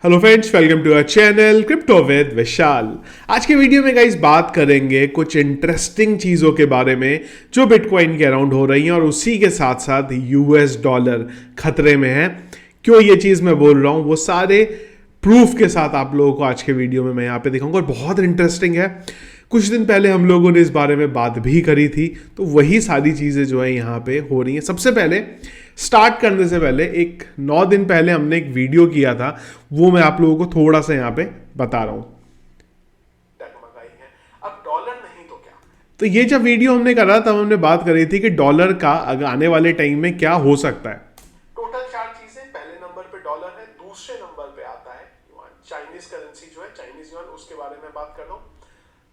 Hello friends, welcome to our channel crypto with Vishal. आज के video में गाइस बात करेंगे कुछ इंटरेस्टिंग चीज़ों के बारे में जो बिटकॉइन के अराउंड हो रही हैं और उसी के साथ साथ यूएस डॉलर खतरे में है। क्यों ये चीज़ मैं बोल रहा हूँ वो सारे प्रूफ के साथ आप लोगों को आज के वीडियो में मैं यहाँ पे दिखाऊंगा और बहुत इंटरेस्टिंग है। कुछ दिन पहले हम लोगों ने इस बारे में बात भी करी थी, तो वही सारी चीज़ें जो है यहाँ पे हो रही हैं। सबसे पहले स्टार्ट करने से पहले 9 दिन पहले हमने एक वीडियो किया था, वो मैं आप लोगों को थोड़ा सा यहाँ पे बता रहा हूँ। अब डॉलर नहीं तो क्या, तो ये जब वीडियो हमने करा तब हमने बात करी थी कि डॉलर का अगर आने वाले टाइम में क्या हो सकता है। टोटल 4 चीजें, पहले नंबर पे डॉलर है, दूसरे नंबर पे आता है युआन, चाइनीज करेंसी जो है चाइनीज युआन, उसके बारे में बात कर रहा हूँ।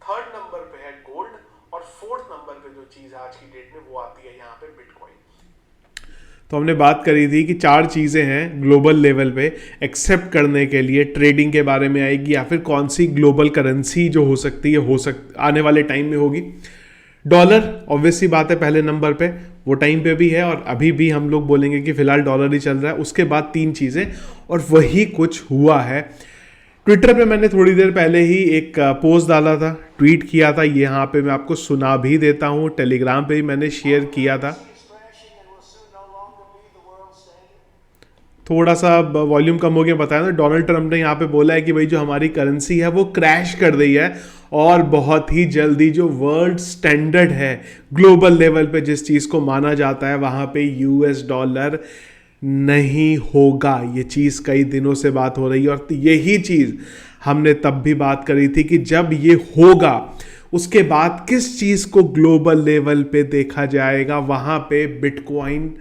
थर्ड नंबर पे है गोल्ड और फोर्थ नंबर पे जो चीज आज की डेट में वो आती है यहाँ पे बिटकॉइन। तो हमने बात करी थी कि 4 चीज़ें हैं ग्लोबल लेवल पे एक्सेप्ट करने के लिए, ट्रेडिंग के बारे में आएगी या फिर कौन सी ग्लोबल करेंसी जो हो सकती है आने वाले टाइम में होगी। डॉलर ऑब्वियसली बात है पहले नंबर पे, वो टाइम पे भी है और अभी भी हम लोग बोलेंगे कि फिलहाल डॉलर ही चल रहा है। उसके बाद 3 चीज़ें और वही कुछ हुआ है। ट्विटर पे मैंने थोड़ी देर पहले ही एक पोस्ट डाला था, ट्वीट किया था, यहाँ पे मैं आपको सुना भी देता हूँ। टेलीग्राम पे भी मैंने शेयर किया था। थोड़ा सा वॉल्यूम कम हो गया, बताया ना। डोनाल्ड ट्रंप ने यहाँ पे बोला है कि भाई जो हमारी करेंसी है वो क्रैश कर रही है और बहुत ही जल्दी जो वर्ल्ड स्टैंडर्ड है ग्लोबल लेवल पे जिस चीज़ को माना जाता है वहाँ पे यूएस डॉलर नहीं होगा। ये चीज़ कई दिनों से बात हो रही है और यही चीज़ हमने तब भी बात करी थी कि जब ये होगा उसके बाद किस चीज़ को ग्लोबल लेवल पे देखा जाएगा, वहाँ पे बिटकॉइन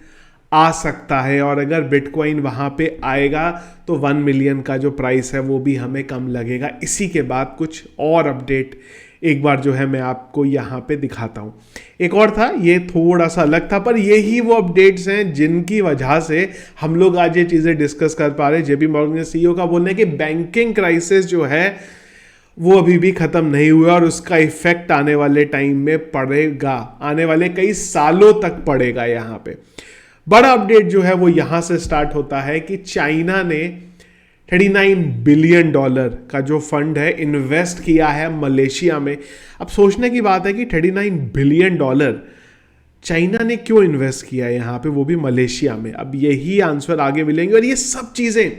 आ सकता है। और अगर बिटकॉइन वहाँ पे आएगा तो 1 मिलियन का जो प्राइस है वो भी हमें कम लगेगा। इसी के बाद कुछ और अपडेट एक बार जो है मैं आपको यहाँ पे दिखाता हूँ। एक और था, ये थोड़ा सा अलग था, पर यही वो अपडेट्स हैं जिनकी वजह से हम लोग आज ये चीज़ें डिस्कस कर पा रहे हैं। जेपी मॉर्गन सीईओ का बोलना है कि बैंकिंग क्राइसिस जो है वो अभी भी ख़त्म नहीं हुआ और उसका इफेक्ट आने वाले टाइम में पड़ेगा, आने वाले कई सालों तक पड़ेगा। यहाँ पे बड़ा अपडेट जो है वो यहां से स्टार्ट होता है कि चाइना ने $39 बिलियन का जो फंड है इन्वेस्ट किया है मलेशिया में। अब सोचने की बात है कि $39 बिलियन चाइना ने क्यों इन्वेस्ट किया है यहाँ पे, वो भी मलेशिया में। अब यही आंसर आगे मिलेंगे और ये सब चीज़ें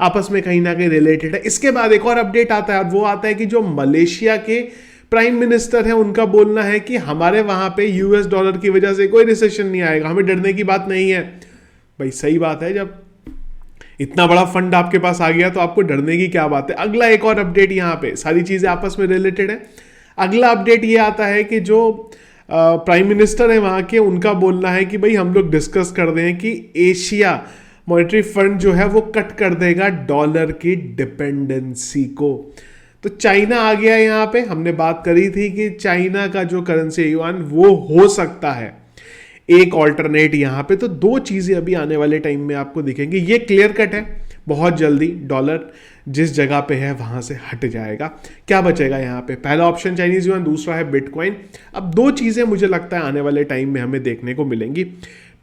आपस में कहीं ना कहीं रिलेटेड है। इसके बाद एक और अपडेट आता है और वो आता है कि जो मलेशिया के प्राइम मिनिस्टर है उनका बोलना है कि हमारे वहां पे यूएस डॉलर की वजह से कोई रिसेशन नहीं आएगा, हमें डरने की बात नहीं है। भाई सही बात है, जब इतना बड़ा फंड आपके पास आ गया तो आपको डरने की क्या बात है। अगला एक और अपडेट, यहाँ पे सारी चीजें आपस में रिलेटेड है। अगला अपडेट ये आता है कि जो प्राइम मिनिस्टर है वहां के, उनका बोलना है कि भाई हम लोग डिस्कस कर रहे हैं कि एशिया मॉनेटरी फंड जो है वो कट कर देगा डॉलर की डिपेंडेंसी को। तो चाइना आ गया यहाँ पे। हमने बात करी थी कि चाइना का जो करेंसी युआन वो हो सकता है एक ऑल्टरनेट यहाँ पे। तो 2 चीज़ें अभी आने वाले टाइम में आपको दिखेंगी। ये क्लियर कट है, बहुत जल्दी डॉलर जिस जगह पे है वहाँ से हट जाएगा। क्या बचेगा यहाँ पे? पहला ऑप्शन चाइनीज युआन, दूसरा है बिटकॉइन। अब 2 चीज़ें मुझे लगता है आने वाले टाइम में हमें देखने को मिलेंगी।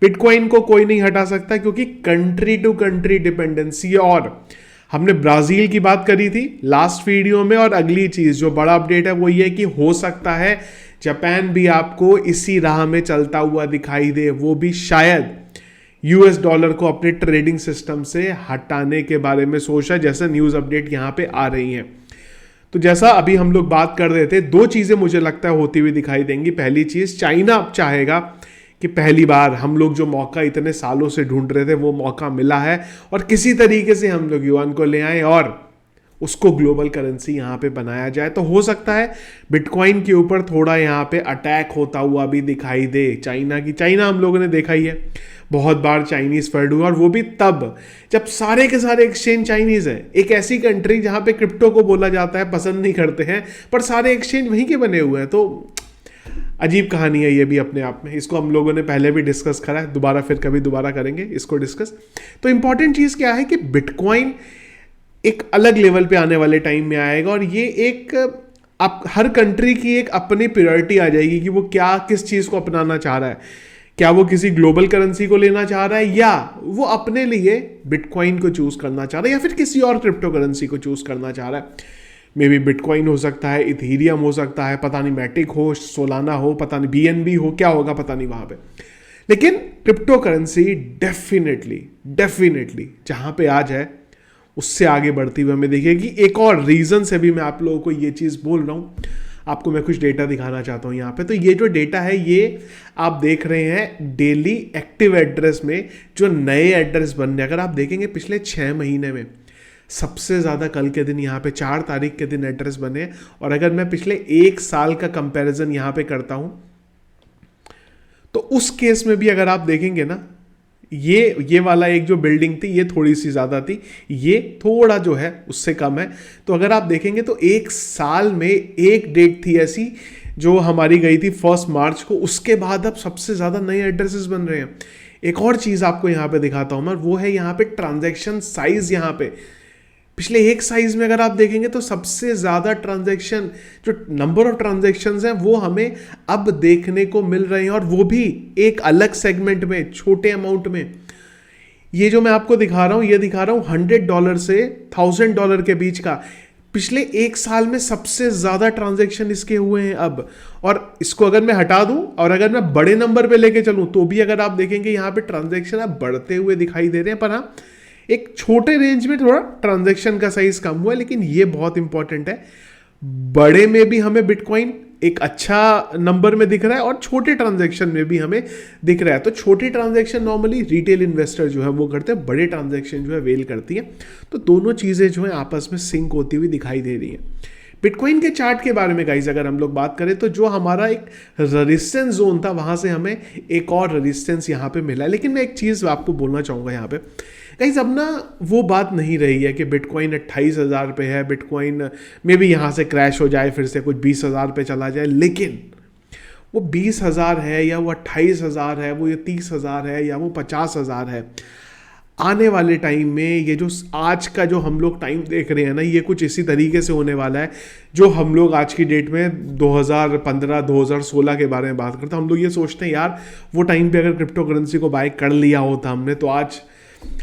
बिटकॉइन को कोई नहीं हटा सकता क्योंकि कंट्री टू कंट्री डिपेंडेंसी, और हमने ब्राज़ील की बात करी थी लास्ट वीडियो में। और अगली चीज़ जो बड़ा अपडेट है वो ये कि हो सकता है जापान भी आपको इसी राह में चलता हुआ दिखाई दे, वो भी शायद यूएस डॉलर को अपने ट्रेडिंग सिस्टम से हटाने के बारे में सोच रहा है, जैसे न्यूज़ अपडेट यहाँ पे आ रही हैं। तो जैसा अभी हम लोग बात कर रहे थे, 2 चीज़ें मुझे लगता है होती हुई दिखाई देंगी। पहली चीज़, चाइना अब चाहेगा कि पहली बार हम लोग जो मौका इतने सालों से ढूंढ रहे थे वो मौका मिला है और किसी तरीके से हम लोग युआन को ले आए और उसको ग्लोबल करेंसी यहाँ पे बनाया जाए। तो हो सकता है बिटकॉइन के ऊपर थोड़ा यहाँ पे अटैक होता हुआ भी दिखाई दे चाइना हम लोगों ने देखा ही है, बहुत बार चाइनीज फंड हुआ, और वो भी तब जब सारे के सारे एक्सचेंज चाइनीज है। एक ऐसी कंट्री जहाँ पे क्रिप्टो को बोला जाता है पसंद नहीं करते हैं, पर सारे एक्सचेंज वहीं के बने हुए हैं। तो अजीब कहानी है ये भी अपने आप में। इसको हम लोगों ने पहले भी डिस्कस करा है, दोबारा फिर कभी दोबारा करेंगे इसको डिस्कस। तो इंपॉर्टेंट चीज़ क्या है कि बिटकॉइन एक अलग लेवल पे आने वाले टाइम में आएगा और ये एक हर कंट्री की एक अपनी प्रायोरिटी आ जाएगी कि वो क्या किस चीज़ को अपनाना चाह रहा है। क्या वो किसी ग्लोबल करेंसी को लेना चाह रहा है, या वो अपने लिए बिटकॉइन को चूज करना चाह रहा है, या फिर किसी और क्रिप्टो करेंसी को चूज करना चाह रहा है। मे बी बिटकॉइन हो सकता है, इथीरियम हो सकता है, पता नहीं मैटिक हो, सोलाना हो, पता नहीं बीएनबी हो, क्या होगा पता नहीं वहां पे। लेकिन क्रिप्टो करेंसी डेफिनेटली डेफिनेटली जहां पे आज है उससे आगे बढ़ती हुई हमें देखिएगी। एक और रीजन से भी मैं आप लोगों को ये चीज बोल रहा हूं, आपको मैं कुछ डेटा दिखाना चाहता हूं यहाँ पे। तो ये जो डेटा है ये आप देख रहे हैं डेली एक्टिव एड्रेस में जो नए एड्रेस बन रहे हैं। अगर आप देखेंगे पिछले 6 महीने में सबसे ज़्यादा कल के दिन यहाँ पे 4 तारीख के दिन एड्रेस बने। और अगर मैं पिछले 1 साल का कंपैरिजन यहाँ पे करता हूँ तो उस केस में भी अगर आप देखेंगे ना, ये वाला एक जो बिल्डिंग थी ये थोड़ी सी ज़्यादा थी, ये थोड़ा जो है उससे कम है। तो अगर आप देखेंगे तो 1 साल में एक डेट थी ऐसी जो हमारी गई थी 1 मार्च को, उसके बाद अब सबसे ज़्यादा नए एड्रेसेस बन रहे हैं। एक और चीज़ आपको यहाँ पे दिखाता हूँ मैं, वो है यहाँ पे ट्रांजैक्शन साइज। यहाँ पे पिछले 1 साइज में अगर आप देखेंगे तो सबसे ज़्यादा ट्रांजैक्शन, जो नंबर ऑफ ट्रांजैक्शंस हैं वो हमें अब देखने को मिल रहे हैं, और वो भी एक अलग सेगमेंट में, छोटे अमाउंट में। ये जो मैं आपको दिखा रहा हूँ, ये दिखा रहा हूँ $100 से $1000 के बीच का। पिछले 1 साल में सबसे ज़्यादा ट्रांजैक्शन इसके हुए हैं अब। और इसको अगर मैं हटा दूं और अगर मैं बड़े नंबर पे लेके चलूं तो भी अगर आप देखेंगे यहाँ पे ट्रांजैक्शन अब बढ़ते हुए दिखाई दे रहे हैं। पर हाँ, एक छोटे रेंज में थोड़ा ट्रांजैक्शन का साइज कम हुआ है, लेकिन ये बहुत इंपॉर्टेंट है, बड़े में भी हमें बिटकॉइन एक अच्छा नंबर में दिख रहा है और छोटे ट्रांजैक्शन में भी हमें दिख रहा है। तो छोटे ट्रांजैक्शन नॉर्मली रिटेल इन्वेस्टर जो है वो करते हैं, बड़े ट्रांजैक्शन जो है वेल करती है। तो दोनों चीज़ें जो है आपस में सिंक होती हुई दिखाई दे रही हैं। बिटकॉइन के चार्ट के बारे में गाइस अगर हम लोग बात करें तो जो हमारा एक रेजिस्टेंस जोन था वहां से हमें एक और रेजिस्टेंस यहाँ पे मिला है। लेकिन मैं एक चीज़ आपको बोलना चाहूँगा यहाँ पे गाइस, अब ना वो बात नहीं रही है कि बिटकॉइन 28,000 पे है, बिटकॉइन में भी यहाँ से क्रैश हो जाए फिर से कुछ 20,000 पे चला जाए। लेकिन वो 20,000 है या वो 28,000 है, वो ये 30,000 है या वो 50,000 है, आने वाले टाइम में ये जो आज का जो हम लोग टाइम देख रहे हैं ना, ये कुछ इसी तरीके से होने वाला है जो हम लोग आज की डेट में 2015 2016 के बारे में बात करते हैं। हम लोग ये सोचते हैं यार वो टाइम पे अगर क्रिप्टो करेंसी को बाय कर लिया होता हमने तो आज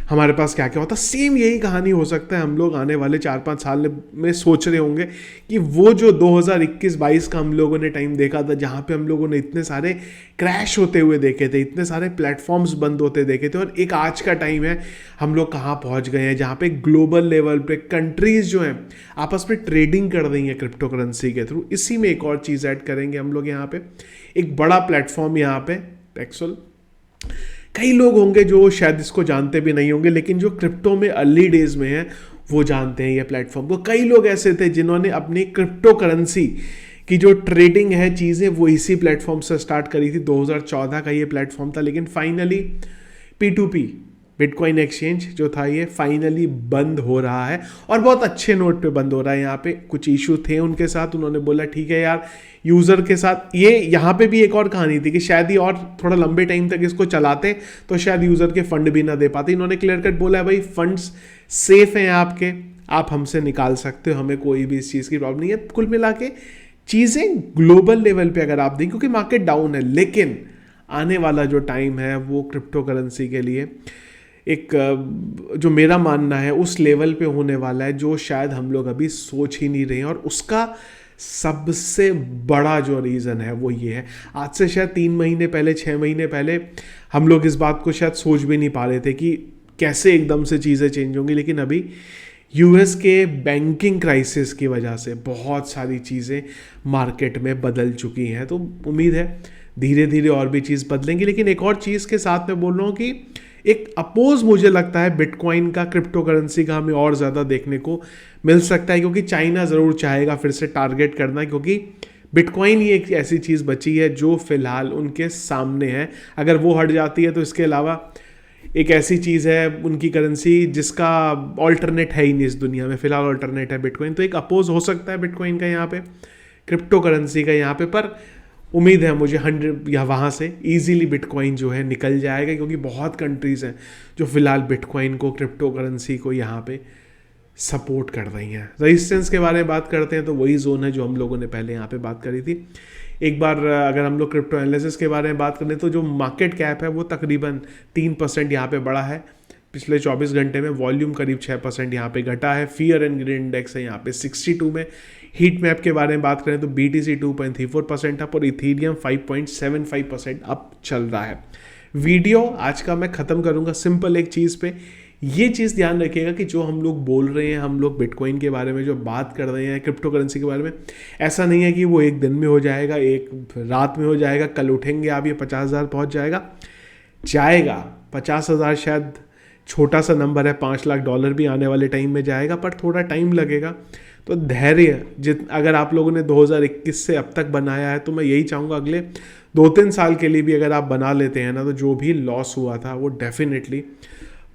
हमारे पास क्या क्या होता। सेम यही कहानी हो सकता है, हम लोग आने वाले 4-5 साल में सोच रहे होंगे कि वो जो 2021-22 का हम लोगों ने टाइम देखा था जहाँ पे हम लोगों ने इतने सारे क्रैश होते हुए देखे थे, इतने सारे प्लेटफॉर्म्स बंद होते देखे थे, और एक आज का टाइम है हम लोग कहाँ पहुँच गए हैं जहाँ पे ग्लोबल लेवल पे कंट्रीज जो हैं आपस में ट्रेडिंग कर रही हैं क्रिप्टो करेंसी के थ्रू। इसी में एक और चीज़ ऐड करेंगे हम लोग यहाँ पे, एक बड़ा प्लेटफॉर्म यहाँ पे पेक्सल। कई लोग होंगे जो शायद इसको जानते भी नहीं होंगे, लेकिन जो क्रिप्टो में अर्ली डेज में हैं वो जानते हैं ये प्लेटफॉर्म को। कई लोग ऐसे थे जिन्होंने अपनी क्रिप्टो करेंसी की जो ट्रेडिंग है चीज़ें वो इसी प्लेटफॉर्म से स्टार्ट करी थी। 2014 का ये प्लेटफॉर्म था, लेकिन फाइनली P2P बिटकॉइन एक्सचेंज जो था ये फाइनली बंद हो रहा है, और बहुत अच्छे नोट पे बंद हो रहा है। यहाँ पे कुछ इशू थे उनके साथ, उन्होंने बोला ठीक है यार यूज़र के साथ, ये यहाँ पे भी एक और कहानी थी कि शायद ही और थोड़ा लंबे टाइम तक इसको चलाते तो शायद यूज़र के फंड भी ना दे पाते। इन्होंने क्लियर कट बोला है भाई फंड्स सेफ हैं आपके, आप हमसे निकाल सकते हो, हमें कोई भी इस चीज़ की प्रॉब्लम नहीं है। कुल मिला के चीज़ें ग्लोबल लेवल पे अगर आप देखें, क्योंकि मार्केट डाउन है, लेकिन आने वाला जो टाइम है वो क्रिप्टो करेंसी के लिए एक जो मेरा मानना है उस लेवल पे होने वाला है जो शायद हम लोग अभी सोच ही नहीं रहे हैं। और उसका सबसे बड़ा जो रीज़न है वो ये है, आज से शायद 3 महीने पहले 6 महीने पहले हम लोग इस बात को शायद सोच भी नहीं पा रहे थे कि कैसे एकदम से चीज़ें चेंज होंगी। लेकिन अभी यूएस के बैंकिंग क्राइसिस की वजह से बहुत सारी चीज़ें मार्केट में बदल चुकी हैं। तो उम्मीद है धीरे धीरे और भी चीज़ बदलेंगी। लेकिन एक और चीज़ के साथ मैं बोल रहा हूँ कि एक अपोज मुझे लगता है बिटकॉइन का क्रिप्टो करेंसी का हमें और ज़्यादा देखने को मिल सकता है, क्योंकि चाइना ज़रूर चाहेगा फिर से टारगेट करना, क्योंकि बिटकॉइन ही एक ऐसी चीज़ बची है जो फिलहाल उनके सामने है। अगर वो हट जाती है तो इसके अलावा एक ऐसी चीज़ है उनकी करेंसी जिसका ऑल्टरनेट है ही नहीं इस दुनिया में, फिलहाल ऑल्टरनेट है बिटकॉइन। तो एक अपोज हो सकता है बिटकॉइन का यहाँ पे, क्रिप्टो करेंसी का यहाँ पे, पर उम्मीद है मुझे 100 या वहाँ से इजीली बिटकॉइन जो है निकल जाएगा, क्योंकि बहुत कंट्रीज़ हैं जो फिलहाल बिटकॉइन को, क्रिप्टो करेंसी को यहाँ पे सपोर्ट कर रही हैं। रेजिस्टेंस के बारे में बात करते हैं तो वही जोन है जो हम लोगों ने पहले यहाँ पे बात करी थी। एक बार अगर हम लोग क्रिप्टो एनालिसिस के बारे में बात करें तो जो मार्केट कैप है वो तकरीबन 3% यहाँ पे बढ़ा है पिछले 24 घंटे में। वॉल्यूम करीब 6% यहाँ पे घटा है। फियर एंड ग्रीड इंडेक्स है यहाँ पे 62 में। हीट मैप के बारे में बात करें तो BTC 2.34% अप और इथीरियम 5.75% अप चल रहा है। वीडियो आज का मैं ख़त्म करूँगा सिंपल एक चीज़ पे। ये चीज़ ध्यान रखिएगा कि जो हम लोग बोल रहे हैं, हम लोग बिटकॉइन के बारे में जो बात कर रहे हैं, क्रिप्टो करेंसी के बारे में, ऐसा नहीं है कि वो एक दिन में हो जाएगा, एक रात में हो जाएगा, कल उठेंगे आप ये 50,000 पहुँच जाएगा 50,000 शायद छोटा सा नंबर है, $5 लाख भी आने वाले टाइम में जाएगा, पर थोड़ा टाइम लगेगा। तो धैर्य अगर आप लोगों ने 2021 से अब तक बनाया है तो मैं यही चाहूँगा अगले 2-3 साल के लिए भी अगर आप बना लेते हैं ना, तो जो भी लॉस हुआ था वो डेफिनेटली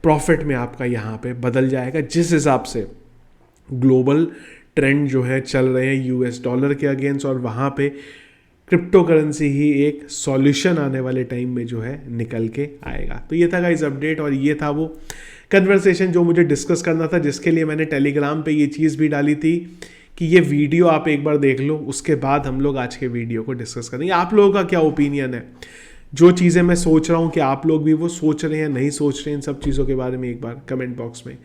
प्रॉफिट में आपका यहाँ पे बदल जाएगा। जिस हिसाब से ग्लोबल ट्रेंड जो है चल रहे हैं US डॉलर के अगेंस्ट, और वहाँ पे क्रिप्टो करेंसी ही एक सॉल्यूशन आने वाले टाइम में जो है निकल के आएगा। तो ये था गाइस अपडेट, और ये था वो कन्वर्सेशन जो मुझे डिस्कस करना था, जिसके लिए मैंने टेलीग्राम पे ये चीज़ भी डाली थी कि ये वीडियो आप एक बार देख लो, उसके बाद हम लोग आज के वीडियो को डिस्कस करेंगे। आप लोगों का क्या ओपिनियन है? जो चीज़ें मैं सोच रहा हूँ कि आप लोग भी वो सोच रहे हैं, नहीं सोच रहे हैं, इन सब चीज़ों के बारे में एक बार कमेंट बॉक्स में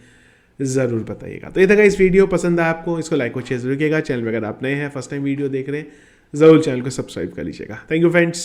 ज़रूर बताइएगा। तो ये था इस वीडियो पसंद आया आपको, इसको लाइक और शेयर जरूर कीजिएगा। चैनल पर अगर आप नए हैं, फर्स्ट टाइम वीडियो देख रहे हैं, ज़रूर चैनल को सब्सक्राइब कर लीजिएगा। Thank you friends.